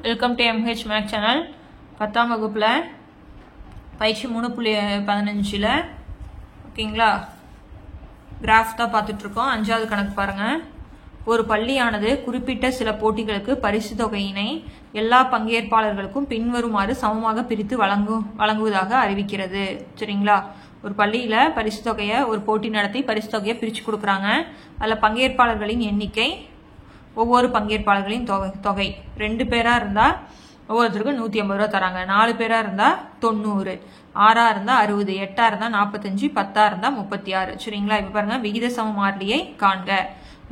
Welcome to MH Mac channel. 10ஆம் வகுப்புல பயிற்சி 3.15ல ஓகேங்களா, கிராஃப் தான் பார்த்துட்டு இருக்கோம். 5வது கணக்கு பாருங்க. ஒரு பள்ளியானது குறிப்பிட்ட சில போட்டிகளுக்கு பரிசு தொகையினை எல்லா பங்கேற்பாளர்களுக்கும் பின்வருமாறு சமமாக பிரித்து வழங்குவதாக அறிவிக்கிறது. சரிங்களா, ஒரு பள்ளியில பரிசு தொகையை ஒரு போட்டி நடத்தி பரிசு தொகையை பிரிச்சு கொடுக்குறாங்க. அதில் பங்கேற்பாளர்களின் எண்ணிக்கை, ஒவ்வொரு பங்கேற்பாளர்களின் தொகை 2 பேரா இருந்தா ஒவ்வொருத்தருக்கும் 150 ரூபா தராங்க. 4 பேரா இருந்தா 90, 6ஆ இருந்தா 60, 8ஆ இருந்தா 45, 10ஆ இருந்தா 36. சரிங்களா, இப்ப பாருங்க, விகித சம மாறிலியை காண்க.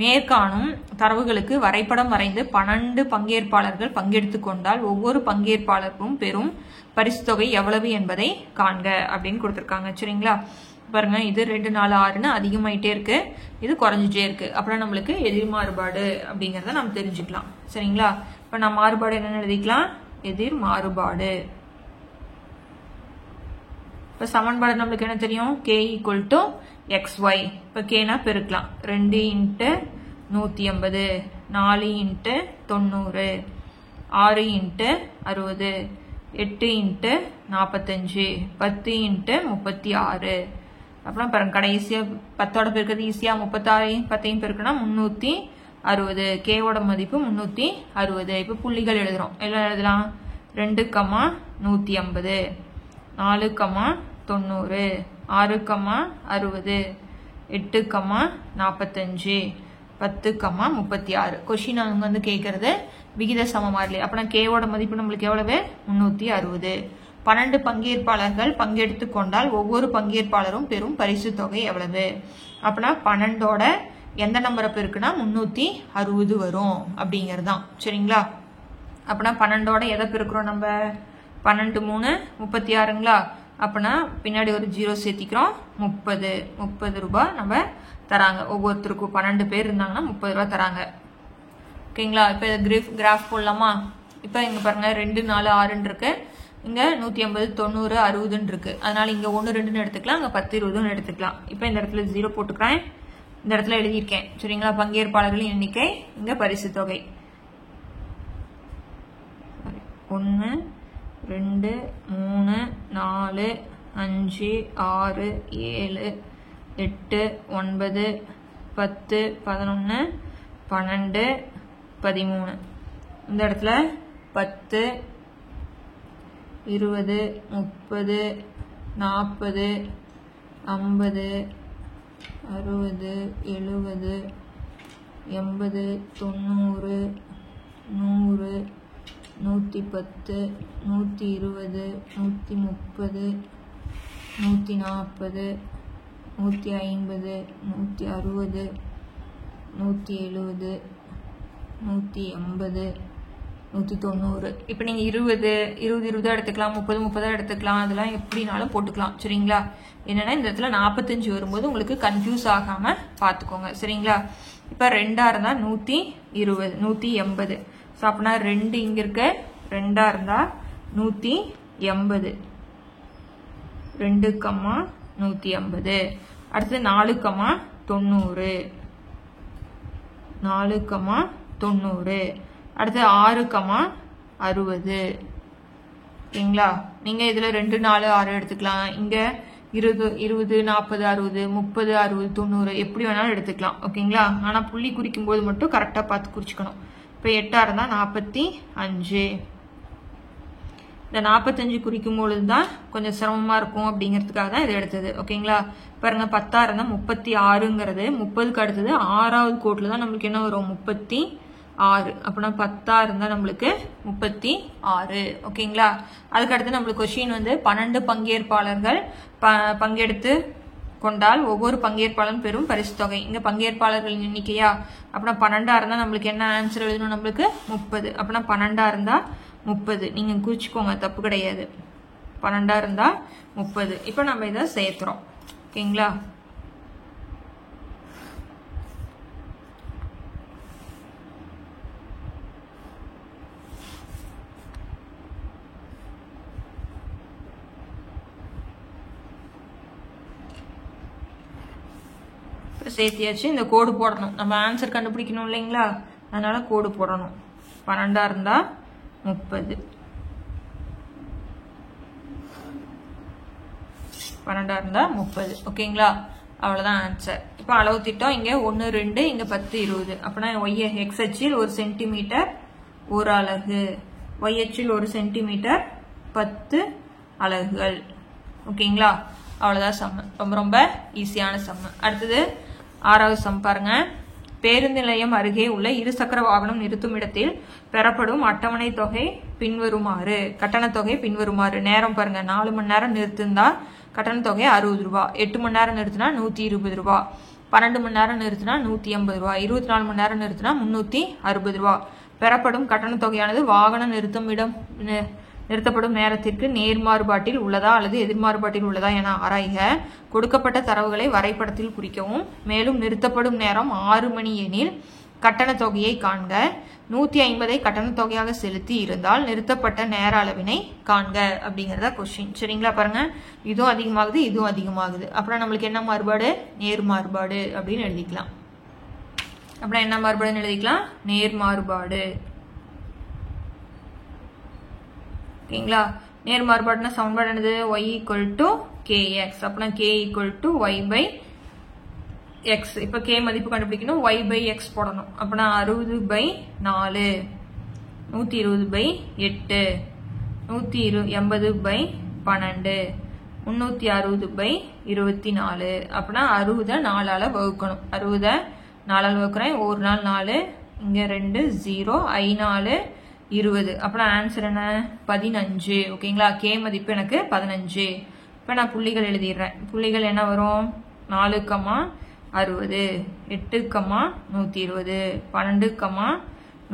மேற்காணும் தரவுகளுக்கு வரைபடம் வரைந்து 12 பங்கேற்பாளர்கள் பங்கெடுத்து கொண்டால் ஒவ்வொரு பங்கேற்பாளருக்கும் பெறும் பரிசு தொகை எவ்வளவு என்பதை காண்க அப்படின்னு கொடுத்துருக்காங்க. சரிங்களா, பாருங்க, இது 2, 4, 6ன்னு அதிகமாயிட்டே இருக்கு, இது குறைஞ்சிட்டே இருக்கு. அப்புறம் நம்மளுக்கு எதிர் மாறுபாடு அப்படிங்கறத நம்ம தெரிஞ்சுக்கலாம். சரிங்களா, இப்ப நான் மாறுபாடு என்னன்னு எழுதிக்கலாம், எதிர் மாறுபாடு. இப்ப சமன்பாடு நம்மளுக்கு என்ன தெரியும், k = xy. இப்ப kனா பெருக்கலாம், 2 × 150, 4 × 90, 6 × 60, 8 × 45, 10 × 36. அப்புறம் பாருங்க, கடைசியா 10ஓட பெருக்கிறது ஈஸியா, 36ஐயும் 10ஐயும் பெருக்குனா 360. கேவோட மதிப்பு 360. இப்ப புள்ளிகள் எழுதுறோம். எல்லாம் எழுதலாம், 2, 150, 4, 90, 6, 60, 8, 45, 10, 36. கொஸ்டின் அவங்க வந்து கேட்கறது விகித சம மாறிலி. அப்ப கேவோட மதிப்பு நம்மளுக்கு எவ்வளவு, 360. 12 பங்கேற்பாளர்கள் பங்கெடுத்து கொண்டால் ஒவ்வொரு பங்கேற்பாளரும் பெறும் பரிசு தொகை எவ்வளவு. அப்படின்னா 12ஓட எந்த நம்பரை பெருக்குனா 360 வரும் அப்படிங்கறதுதான். சரிங்களா, அப்படின்னா 12ஓட எதை பெருக்கிறோம் நம்ம, 12 3 36ங்களா. அப்படின்னா பின்னாடி ஒரு 0 சேர்த்திக்கிறோம், 30 ரூபாய் நம்ம தராங்க ஒவ்வொருத்தருக்கும். 12 பேர் இருந்தாங்கன்னா 30 ரூபாய் தராங்க. ஓகேங்களா, இப்ப கிராஃப் போடலாமா. இப்ப இங்க பாருங்க, 2, 4, 6 இருக்கு, இங்க 150, 90, 60 இருக்கு. அதனால இங்க 1, 2ன்னு எடுத்துக்கலாம், அங்க 10, 20ன்னு எடுத்துக்கலாம். இப்ப இந்த இடத்துல 0 போட்டுக்கிறேன், இந்த இடத்துல எழுதியிருக்கேன். சரிங்களா, பங்கேற்பாளர்களின் எண்ணிக்கை, இங்க பரிசு தொகை 1, 2, 3, 4, 5, 6, 7, 8, 9, 10, 11, 12, 13. இந்த இடத்துல 10, 20, 30, 40, 50, 60, 70, 80, 90, 100, 110, 120, 130, 140, 150, 160, 170, 180, 190. இப்ப நீங்க 20 எடுத்துக்கலாம், 30 எடுத்துக்கலாம், அதெல்லாம் எப்படினாலும் போட்டுக்கலாம். சரிங்களா, என்னன்னா இந்த இடத்துல 45 வரும்போது உங்களுக்கு கன்ஃபியூஸ் ஆகாம பாத்துக்கோங்க. சரிங்களா, இப்ப 2ஆ இருந்தா 120, 180. அப்படின்னா 2 இங்க இருக்க, 2ஆ இருந்தா 180, 2, 150. அடுத்து 4, 90, 4, 90. அடுத்து 6, 60. ஓகேங்களா, நீங்க இதுல 2, 4, 6 எடுத்துக்கலாம். இங்க 20, 40, 60, 30, 60, 90 எப்படி வேணாலும் எடுத்துக்கலாம். ஓகேங்களா, ஆனா புள்ளி குறிக்கும் போது மட்டும் கரெக்டா பார்த்து குறிச்சுக்கணும். இப்ப 8ஆ இருந்தா 45. இந்த 45 குறிக்கும் பொழுதுதான் கொஞ்சம் சிரமமா இருக்கும் அப்படிங்கிறதுக்காக தான் இதை எடுத்தது. ஓகேங்களா, பாருங்க, 10ஆ இருந்தா 36ங்கிறது 30க்கு அடுத்தது 6ஆவது கோட்ல தான் நம்மளுக்கு என்ன வரும், 36. அப்படின்னா 10ஆ இருந்தா நம்மளுக்கு 36. ஓகேங்களா, அதுக்கு அடுத்து நம்மளுக்கு கொஸ்டின் வந்து 12 பங்கேற்பாளர்கள் பங்கெடுத்து கொண்டால் ஒவ்வொரு பங்கேற்பாளரும் பெறும் பரிசு தொகை. இங்க பங்கேற்பாளர்களின் எண்ணிக்கையா, அப்படின்னா 12ஆ இருந்தா நம்மளுக்கு என்ன ஆன்சர் எழுதணும், நம்மளுக்கு 30. அப்படின்னா 12ஆ இருந்தா 30. நீங்க குறிச்சுக்கோங்க, தப்பு கிடையாது. 12ஆ இருந்தா 30. இப்ப நம்ம இதை சேர்க்கிறோம். ஓகேங்களா, சேர்த்தியாச்சு. இந்த கோடு போடணும், நம்ம ஆன்சர் கண்டுபிடிக்கணும் இல்லைங்களா, அதனால கோடு போடணும். 12ஆ இருந்தா 30 12 இருந்தா 30 ஓகேங்களா அவ்வளவுதான் ஆன்சர் இப்போ அளவு திட்டம் இங்க 1 2 இங்க 10 20 அப்பனா x அச்சில் 1 சென்டிமீட்டர் 1 அலகு y அச்சில் 1 சென்டிமீட்டர் 10 அலகுகள் ஓகேங்களா அவ்வளவுதான் சம் ரொம்ப ரொம்ப ஈஸியான சம் அடுத்து ஆறாவது சம் பாருங்க பேருந்து நிலையம் அருகே உள்ள இருசக்கர வாகனம் நிறுத்தும் இடத்தில் பெறப்படும் அட்டவணை தொகை பின்வருமாறு கட்டண தொகை பின்வருமாறு நேரம் பாருங்க 4 மணி நேரம் நிறுத்திருந்தா கட்டண தொகை 60 ரூபாய் 8 மணி நேரம் நிறுத்தினா 120 ரூபாய் 12 மணி நேரம் நிறுத்தினா 150 ரூபாய் 24 மணி நேரம் நிறுத்தினா 360 ரூபாய் பெறப்படும் கட்டண தொகையானது வாகனம் நிறுத்தப்படும் நேரத்திற்கு நேர்மாறுபாட்டில் உள்ளதா அல்லது எதிர்மாறுபாட்டில் உள்ளதா என ஆராய்க கொடுக்கப்பட்ட தரவுகளை வரைபடத்தில் குறிக்கவும் மேலும் நிறுத்தப்படும் நேரம் 6 மணி எனில் கட்டண தொகையை காண்க 150 கட்டண தொகையாக செலுத்தி இருந்தால் நிறுத்தப்பட்ட நேர அளவினை காண்க அப்படிங்கறத கொஸ்டின் சரிங்களா பாருங்க இதுவும் அதிகமாகுது இதுவும் அதிகமாகுது அப்புறம் நம்மளுக்கு என்ன மாறுபாடு நேர்மாறுபாடு அப்படின்னு எழுதிக்கலாம் அப்புறம் என்ன மாறுபாடுன்னு எழுதிக்கலாம் நேர்மாறுபாடு ஓகேங்களா நேர்மாறுபாடுனா சமன்பாடு என்னது y = kx அப்பனா k = y by x இப்ப k மதிப்பு கண்டுபிடிக்கணும் y by x போடணும் அப்பனா 60 by 4 120 by 8 180 by 12 360 by 24 அப்பனா 60 4 ஆல வகுக்கணும் 60 4 ஆல வகுக்கிறேன் ஒரு நாள் 4 இங்க 2 0 I 4 20 அப்பனா ஆன்சர் என்ன 15 ஓகேங்களா k மதிப்பு எனக்கு 15 இப்ப நான் புள்ளிகள் எழுதிறேன் புள்ளிகள் என்ன வரும் 4, 60 8, 120 12,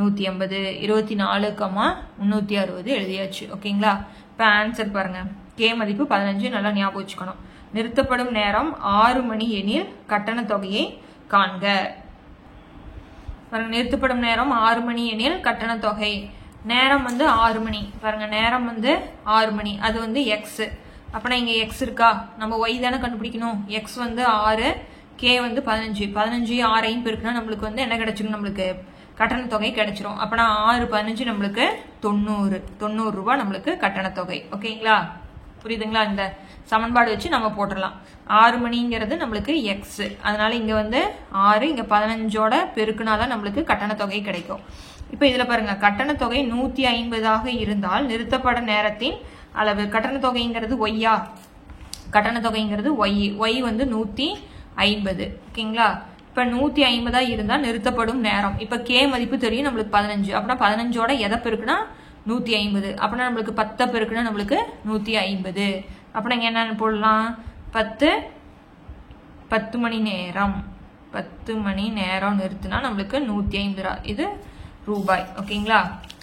180 24, 360 எழுதியாச்சு ஓகேங்களா இப்ப ஆன்சர் பாருங்க k மதிப்பு 15 நல்லா ஞாபகம் வச்சுக்கணும் நிறுத்தப்படும் நேரம் 6 மணி எனில் கட்டண தொகையை காண்க பாருங்க நிறுத்தப்படும் நேரம் 6 மணி எனில் கட்டண தொகை நேரம் வந்து 6 மணி பாருங்க நேரம் வந்து 6 மணி அது வந்து x அப்பனா இங்க x இருக்கா நம்ம y தான கண்டுபிடிக்கணும் x வந்து 6 k வந்து 15 15 6 பெருக்குனா நமக்கு வந்து என்ன கிடைச்சிரும் நமக்கு கட்டண தொகை கிடைச்சிரும் அப்பனா 6 15 நமக்கு 90 ரூபாய் நமக்கு கட்டண தொகை ஓகேங்களா புரியுதுங்களா இந்த சமன்பாடு வச்சு நம்ம போட்டுறலாம் 6 மணிங்கிறது நமக்கு x அதனால இங்க வந்து 6 இங்க 15ஓட பெருக்குனாதான் நமக்கு கட்டண தொகை கிடைக்கும் இப்ப இதுல பாருங்க கட்டண தொகை 150 ஆக இருந்தால் நிறுத்தப்பட நேரத்தின் அளவு கட்டண தொகைங்கிறது y கட்டண தொகைங்கிறது y வந்து 150 ஓகேங்களா இப்ப 150 இருந்தா நிறுத்தப்படும் நேரம் இப்ப k மதிப்பு தெரியும் நமக்கு 15 அப்பனா 15ஓட எதை பெருக்குனா 150 அப்பனா நமக்கு 10 பெருக்குனா நமக்கு 150 அப்பனா இங்க என்ன போடலாம் 10 மணி நேரம் 10 மணி நேரம் நிறுத்தினா நமக்கு 150 இது ரூபாய் ஓகேங்களா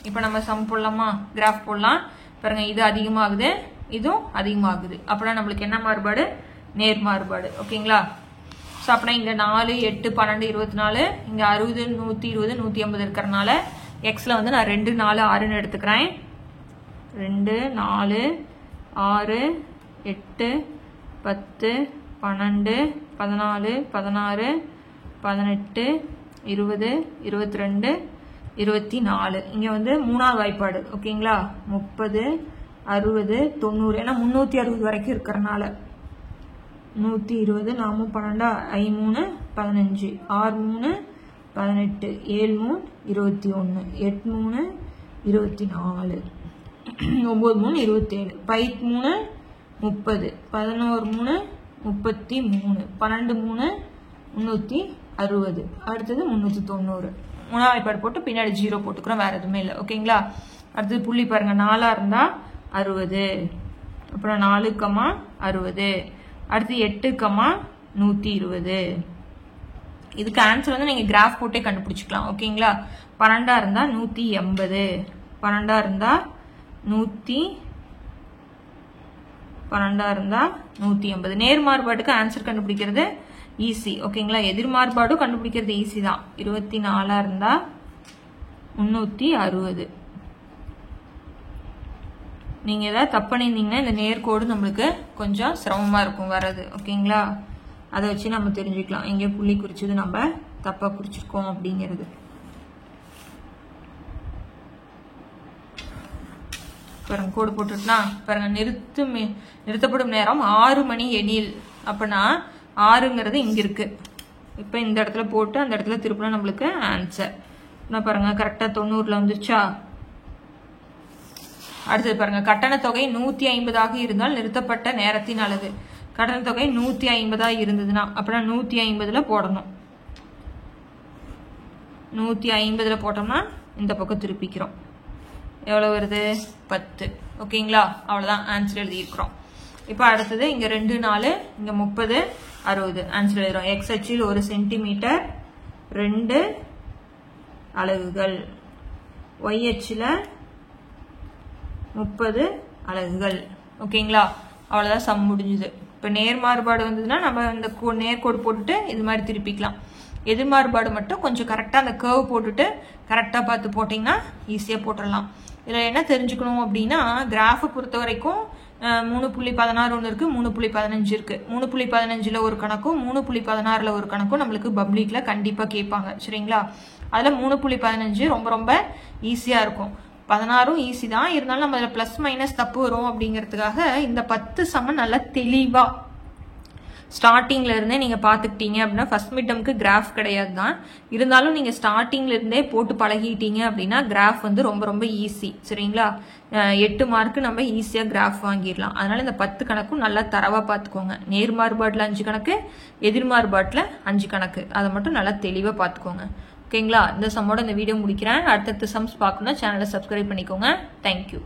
இப்ப நம்ம சம் போடலாமா கிராஃப் போடலாம் பாருங்க இது அதிகமாகுது இதுவும் அதிகமாகுது அப்பனா நமக்கு என்ன மாறுபாடு நேர்மாறுபாடு ஓகேங்களா சோ அப்பனா இங்க 4 8 12 24 இங்க 60 120 150 இருக்கறனால x ல வந்து நான் 2 4 6 ன்னு எடுத்துக்கறேன் 2 4 6 8 10 12 14 16 18 20 22 24 இங்க வந்து மூணாவது வாய்ப்பாடு ஓகேங்களா 30 60 90 ஏன்னா 360 வரைக்கும் இருக்கறனால 120 4 12 5 3 15 6 3 18 7 3 21 8 3 24 9 3 27 5 3 30 11 3 33 12 3 360 அடுத்தது 390 மூணாவது வாய்ப்பாடு போட்டு பின்னாடி 0 போட்டுக்கிறோம் வேற எதுவுமே இல்லை ஓகேங்களா அடுத்தது புள்ளி பாருங்க 4 இருந்தா 60 அப்புறம் 4, 60 அடுத்து 8, 120 இதுக்கு ஆன்சர் வந்து நீங்க கிராஃப் போட்டே கண்டுபிடிச்சுக்கலாம் ஓகேங்களா 12 இருந்தா 180 12 இருந்தா 180 நேர்மாறுபாட்டுக்கு ஆன்சர் கண்டுபிடிக்கிறது ஈஸி ஓகேங்களா எதிர்மாறுபாடும் கண்டுபிடிக்கிறது ஈஸி தான் 24 இருந்தா 360 நீங்க ஏதாவது தப்பு பண்ணிருந்தீங்கன்னா இந்த நேர்கோடு நம்மளுக்கு கொஞ்சம் சிரமமா இருக்கும் வர்றது ஓகேங்களா அதை வச்சு நம்ம தெரிஞ்சுக்கலாம் எங்க புள்ளி குறிச்சது நம்ம தப்பா குறிச்சிருக்கோம் அப்படிங்கிறது பாருங்க கோடு போட்டுட்டுனா பாருங்க நிறுத்தப்படும் நேரம் 6 மணி எனில் அப்பனா 6ங்கிறது இங்க இருக்கு. இப்போ இந்த இடத்துல போட்டு அந்த இடத்துல திருப்பினா நம்மளுக்கு ஆன்சர். நான் பாருங்க கரெக்டா 90ல வந்துச்சா. அடுத்தது பாருங்க கட்டண தொகை 150ஆக இருந்தால் நிறுத்தப்பட்ட நேரத்தின் அளவு. கட்டண தொகை 150 இருந்ததுன்னா அப்படின்னா 150ல போடணும். 150ல போட்டோம்னா இந்த பக்கம் திருப்பிக்கிறோம். எவ்வளவு வருது 10. ஓகேங்களா, அவ்வளவுதான் ஆன்சர் எழுதி இருக்கிறோம். இப்போ அடுத்தது இங்க 2 4 இங்க 30 60 ஆன்சர் எழுதுறோம். எக்ஸ் அச்சில் 1 சென்டிமீட்டர் 2 அலகுகள், ஒய் அச்சில் 30 அலகுகள். ஓகேங்களா, அவ்வளவுதான் சம் முடிஞ்சுது. இப்போ நேர்மாறுபாடு வந்ததுன்னா நம்ம இந்த நேர்கோடு போட்டுட்டு இது மாதிரி திருப்பிக்கலாம். எதிர்மாறுபாடு மட்டும் கொஞ்சம் கரெக்டாக அந்த கர்வ் போட்டுட்டு கரெக்டாக பார்த்து போட்டிங்கன்னா ஈஸியாக போட்டுடலாம். இதில் என்ன தெரிஞ்சுக்கணும் அப்படின்னா கிராஃபை பொறுத்த வரைக்கும் 3.16 ஒன்று இருக்குது, 3.15 இருக்குது. 3.15ல் ஒரு கணக்கும் 3.16ல் ஒரு கணக்கும் நம்மளுக்கு பப்ளிக்கில் கண்டிப்பாக கேட்பாங்க. சரிங்களா, அதில் 3.15 ரொம்ப ரொம்ப ஈஸியாக இருக்கும். 16ம் ஈஸி தான், இருந்தாலும் நம்ம அதில் ப்ளஸ் மைனஸ் தப்பு வரும் அப்படிங்கிறதுக்காக இந்த 10 சம நல்லா தெளிவாக ஸ்டார்டிங்ல இருந்தே நீங்க பாத்துக்கிட்டீங்க அப்படின்னா ஃபர்ஸ்ட் மிட் டேர்முக்கு கிராஃப் கிடையாது தான், இருந்தாலும் நீங்க ஸ்டார்டிங்ல இருந்தே போட்டு பழகிட்டீங்க அப்படின்னா கிராஃப் வந்து ரொம்ப ரொம்ப ஈஸி. சரிங்களா, 8 மார்க்கு நம்ம ஈஸியா கிராஃப் வாங்கிடலாம். அதனால இந்த 10 கணக்கும் நல்லா தரவா பாத்துக்கோங்க. நேர்மாறுபாட்டுல 5 கணக்கு, எதிர்மாறுபாட்டுல 5 கணக்கு, அதை மட்டும் நல்லா தெளிவா பாத்துக்கோங்க. ஓகேங்களா, இந்த சம்மோட இந்த வீடியோ முடிக்கிறேன். அடுத்தடுத்த சம்ஸ் பார்க்கணும்னா சேனலை சப்ஸ்கிரைப் பண்ணிக்கோங்க. தேங்க்யூ.